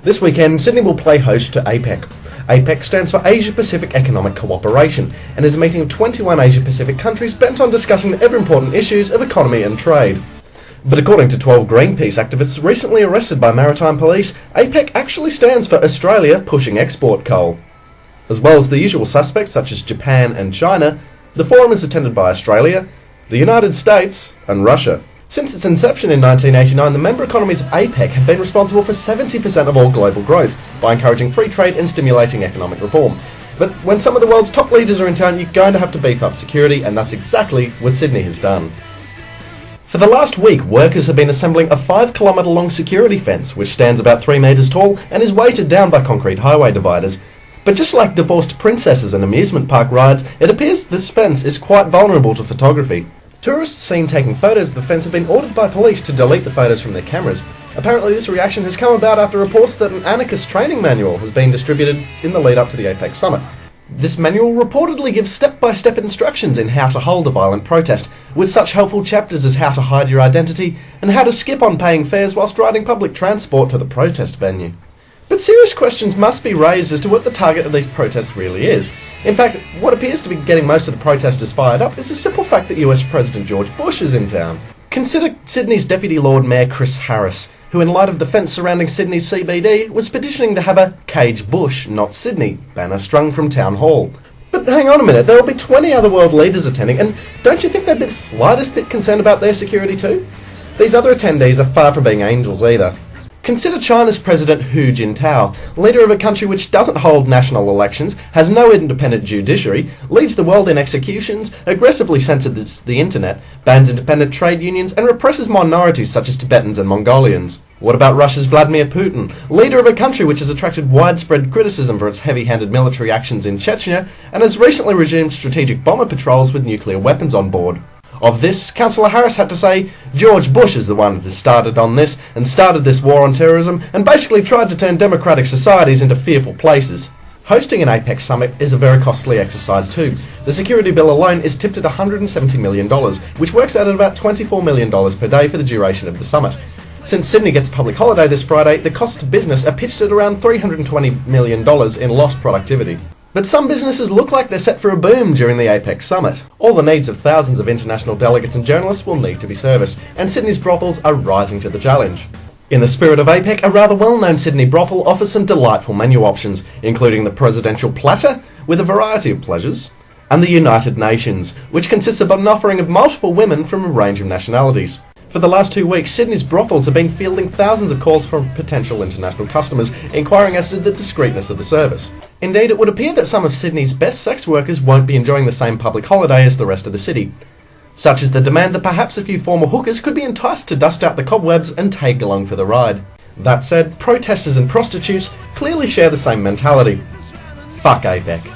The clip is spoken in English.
This weekend, Sydney will play host to APEC. APEC stands for Asia Pacific Economic Cooperation and is a meeting of 21 Asia Pacific countries bent on discussing the ever-important issues of economy and trade. But according to 12 Greenpeace activists recently arrested by maritime police, APEC actually stands for Australia Pushing Export Coal. As well as the usual suspects such as Japan and China, the forum is attended by Australia, the United States and Russia. Since its inception in 1989, the member economies of APEC have been responsible for 70% of all global growth by encouraging free trade and stimulating economic reform. But when some of the world's top leaders are in town, you're going to have to beef up security, and that's exactly what Sydney has done. For the last week, workers have been assembling a 5-kilometre long security fence which stands about 3 metres tall and is weighted down by concrete highway dividers. But just like divorced princesses and amusement park rides, it appears this fence is quite vulnerable to photography. Tourists seen taking photos of the fence have been ordered by police to delete the photos from their cameras. Apparently this reaction has come about after reports that an anarchist training manual has been distributed in the lead up to the APEC summit. This manual reportedly gives step-by-step instructions in how to hold a violent protest, with such helpful chapters as how to hide your identity and how to skip on paying fares whilst riding public transport to the protest venue. But serious questions must be raised as to what the target of these protests really is. In fact, what appears to be getting most of the protesters fired up is the simple fact that US President George Bush is in town. Consider Sydney's Deputy Lord Mayor Chris Harris, who in light of the fence surrounding Sydney's CBD was petitioning to have a Cage Bush, not Sydney banner strung from Town Hall. But hang on a minute, there will be 20 other world leaders attending, and don't you think they're the slightest bit concerned about their security too? These other attendees are far from being angels either. Consider China's President Hu Jintao, leader of a country which doesn't hold national elections, has no independent judiciary, leads the world in executions, aggressively censors the internet, bans independent trade unions and represses minorities such as Tibetans and Mongolians. What about Russia's Vladimir Putin, leader of a country which has attracted widespread criticism for its heavy-handed military actions in Chechnya and has recently resumed strategic bomber patrols with nuclear weapons on board? Of this, Councillor Harris had to say, George Bush is the one who started on this and started this war on terrorism and basically tried to turn democratic societies into fearful places. Hosting an APEC summit is a very costly exercise too. The security bill alone is tipped at $170 million, which works out at about $24 million per day for the duration of the summit. Since Sydney gets a public holiday this Friday, the costs to business are pitched at around $320 million in lost productivity. But some businesses look like they're set for a boom during the APEC summit. All the needs of thousands of international delegates and journalists will need to be serviced, and Sydney's brothels are rising to the challenge. In the spirit of APEC, a rather well-known Sydney brothel offers some delightful menu options, including the presidential platter, with a variety of pleasures, and the United Nations, which consists of an offering of multiple women from a range of nationalities. For the last 2 weeks, Sydney's brothels have been fielding thousands of calls from potential international customers, inquiring as to the discreetness of the service. Indeed, it would appear that some of Sydney's best sex workers won't be enjoying the same public holiday as the rest of the city. Such is the demand that perhaps a few former hookers could be enticed to dust out the cobwebs and tag along for the ride. That said, protesters and prostitutes clearly share the same mentality. Fuck APEC.